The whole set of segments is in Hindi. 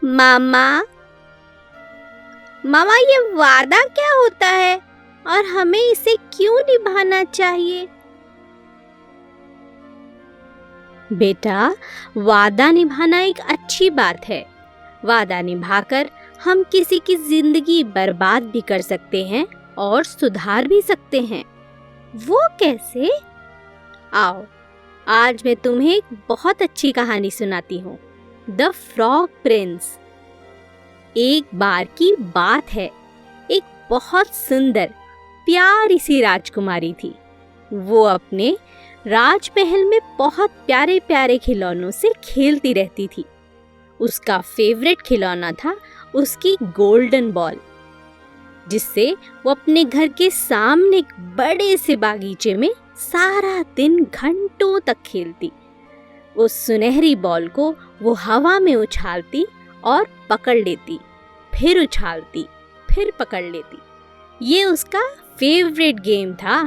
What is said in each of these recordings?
मामा, मामा ये वादा क्या होता है और हमें इसे क्यों निभाना चाहिए? बेटा, वादा निभाना एक अच्छी बात है। वादा निभाकर हम किसी की जिंदगी बर्बाद भी कर सकते हैं और सुधार भी सकते हैं। वो कैसे? आओ, आज मैं तुम्हें एक बहुत अच्छी कहानी सुनाती हूँ, द फ्रॉग प्रिंस। एक बार की बात है, एक बहुत सुंदर प्यारी सी राजकुमारी थी। वो अपने राजमहल में बहुत प्यारे प्यारे खिलौनों से खेलती रहती थी। उसका फेवरेट खिलौना था उसकी गोल्डन बॉल, जिससे वो अपने घर के सामने एक बड़े से बागीचे में सारा दिन घंटों तक खेलती। उस सुनहरी बॉल को वो हवा में उछालती और पकड़ लेती, फिर उछालती, फिर पकड़ लेती। ये उसका फेवरेट गेम था।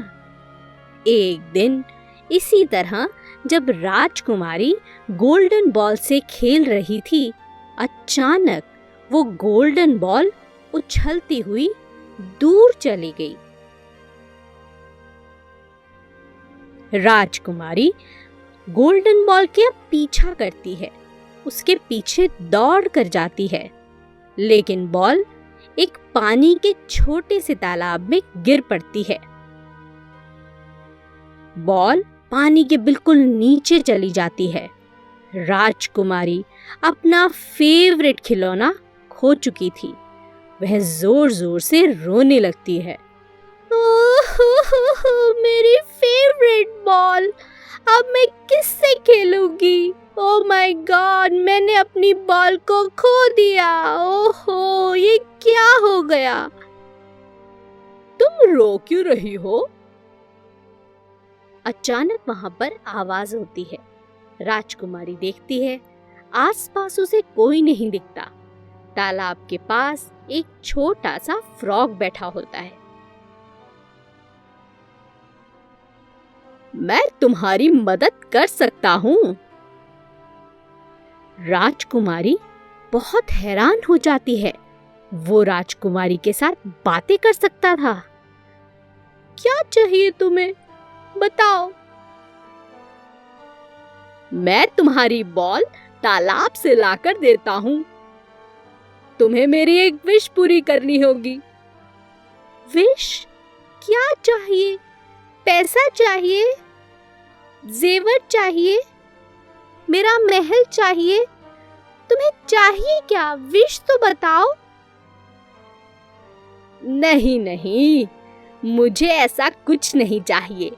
एक दिन इसी तरह जब राजकुमारी गोल्डन बॉल से खेल रही थी, अचानक वो गोल्डन बॉल उछलती हुई दूर चली गई। राजकुमारी गोल्डन बॉल के पीछा करती है, उसके पीछे दौड़ कर जाती है, लेकिन बॉल एक पानी के छोटे से तालाब में गिर पड़ती है। बॉल पानी के बिल्कुल नीचे चली जाती है। राजकुमारी अपना फेवरेट खिलौना खो चुकी थी। वह जोर जोर से रोने लगती है। मेरी फेवरेट बॉल, अब मैं किससे खेलूंगी? ओह माय गॉड, मैंने अपनी बॉल को खो दिया। ओहो, ये क्या हो गया? तुम रो क्यों रही हो? अचानक वहां पर आवाज होती है। राजकुमारी देखती है, आसपास उसे कोई नहीं दिखता। तालाब के पास एक छोटा सा फ्रॉग बैठा होता है। मैं तुम्हारी मदद कर सकता हूँ। राजकुमारी बहुत हैरान हो जाती है। वो राजकुमारी के साथ बातें कर सकता था। क्या चाहिए तुम्हें? बताओ। मैं तुम्हारी बॉल तालाब से लाकर देता हूँ। तुम्हें मेरी एक विश पूरी करनी होगी। विश? क्या चाहिए? पैसा चाहिए? जेवर चाहिए? मेरा महल चाहिए? तुम्हें चाहिए क्या? विश तो बताओ। नहीं नहीं, मुझे ऐसा कुछ नहीं चाहिए।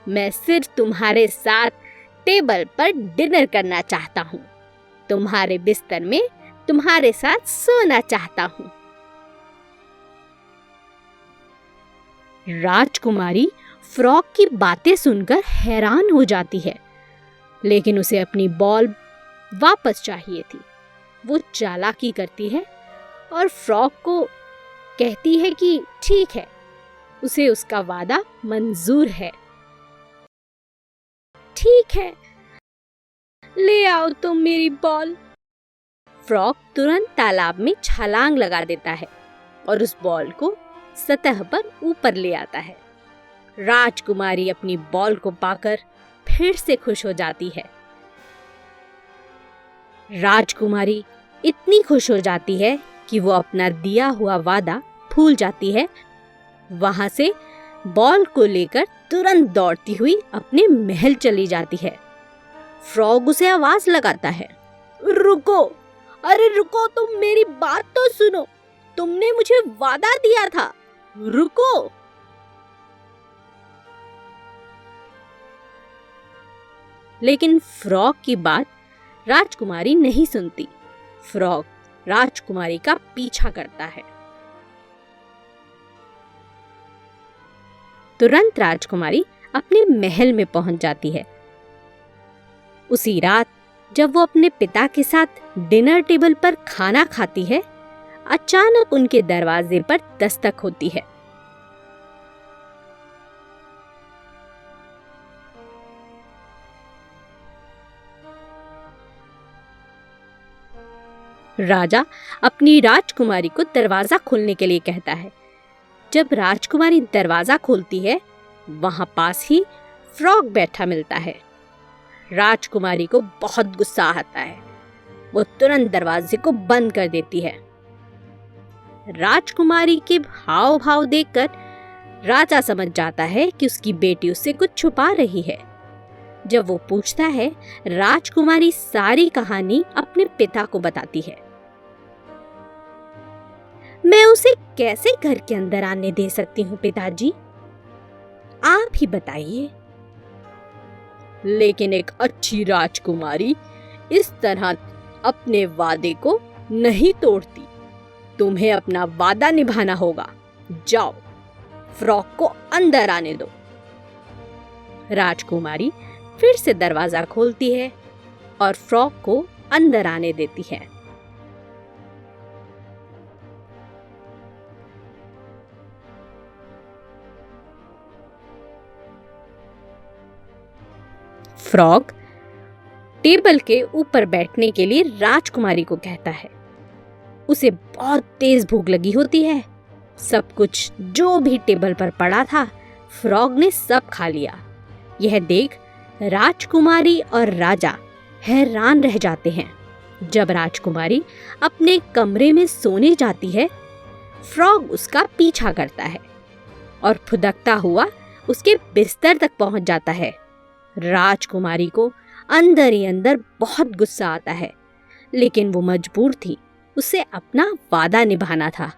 मैं सिर्फ तुम्हारे साथ टेबल पर डिनर करना चाहता हूँ। तुम्हारे बिस्तर में तुम्हारे साथ सोना चाहता हूँ। राजकुमारी फ्रॉग की बातें सुनकर हैरान हो जाती है, लेकिन उसे अपनी बॉल वापस चाहिए थी। वो चालाकी करती है और फ्रॉग को कहती है कि ठीक है, उसे उसका वादा मंजूर है। ठीक है, ले आओ तुम मेरी बॉल। फ्रॉग तुरंत तालाब में छलांग लगा देता है और उस बॉल को सतह पर ऊपर ले आता है। राजकुमारी अपनी बॉल को पाकर फिर से खुश हो जाती है। राजकुमारी इतनी खुश हो जाती है कि वो अपना दिया हुआ वादा भूल जाती है। वहां से बॉल को लेकर तुरंत दौड़ती हुई अपने महल चली जाती है। फ्रॉग उसे आवाज लगाता है, रुको, अरे रुको, तुम मेरी बात तो सुनो। तुमने मुझे वादा दिया था, रुको। लेकिन फ्रॉग की बात राजकुमारी नहीं सुनती। फ्रॉग राजकुमारी का पीछा करता है। तुरंत राजकुमारी अपने महल में पहुंच जाती है। उसी रात जब वो अपने पिता के साथ डिनर टेबल पर खाना खाती है, अचानक उनके दरवाजे पर दस्तक होती है। राजा अपनी राजकुमारी को दरवाजा खोलने के लिए कहता है। जब राजकुमारी दरवाजा खोलती है, वहां पास ही फ्रॉग बैठा मिलता है। राजकुमारी को बहुत गुस्सा आता है। वो तुरंत दरवाजे को बंद कर देती है। राजकुमारी के हाव भाव देखकर राजा समझ जाता है कि उसकी बेटी उससे कुछ छुपा रही है। जब वो पूछता है, राजकुमारी सारी कहानी अपने पिता को बताती है। मैं उसे कैसे घर के अंदर आने दे सकती हूँ पिताजी, आप ही बताइए। लेकिन एक अच्छी राजकुमारी इस तरह अपने वादे को नहीं तोड़ती। तुम्हें अपना वादा निभाना होगा। जाओ, फ्रॉग को अंदर आने दो। राजकुमारी फिर से दरवाजा खोलती है और फ्रॉग को अंदर आने देती है। फ्रॉग टेबल के ऊपर बैठने के लिए राजकुमारी को कहता है। उसे बहुत तेज भूख लगी होती है। सब कुछ जो भी टेबल पर पड़ा था, फ्रॉग ने सब खा लिया। यह देख राजकुमारी और राजा हैरान रह जाते हैं। जब राजकुमारी अपने कमरे में सोने जाती है, फ्रॉग उसका पीछा करता है और फुदकता हुआ उसके बिस्तर तक पहुंच जाता है। राजकुमारी को अंदर ही अंदर बहुत गुस्सा आता है, लेकिन वो मजबूर थी। उसे अपना वादा निभाना था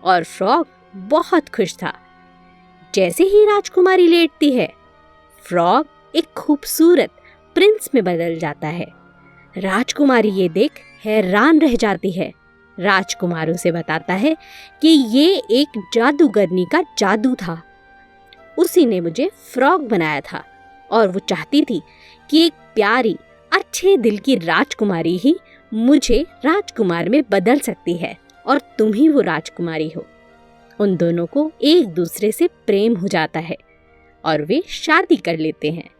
और फ्रॉग बहुत खुश था। जैसे ही राजकुमारी लेटती है, फ्रॉग एक खूबसूरत प्रिंस में बदल जाता है। राजकुमारी ये देख हैरान रह जाती है। राजकुमार उसे बताता है कि ये एक जादूगरनी का जादू था। उसी ने मुझे फ्रॉग बनाया था और वो चाहती थी कि एक प्यारी अच्छे दिल की राजकुमारी ही मुझे राजकुमार में बदल सकती है और तुम ही वो राजकुमारी हो। उन दोनों को एक दूसरे से प्रेम हो जाता है और वे शादी कर लेते हैं।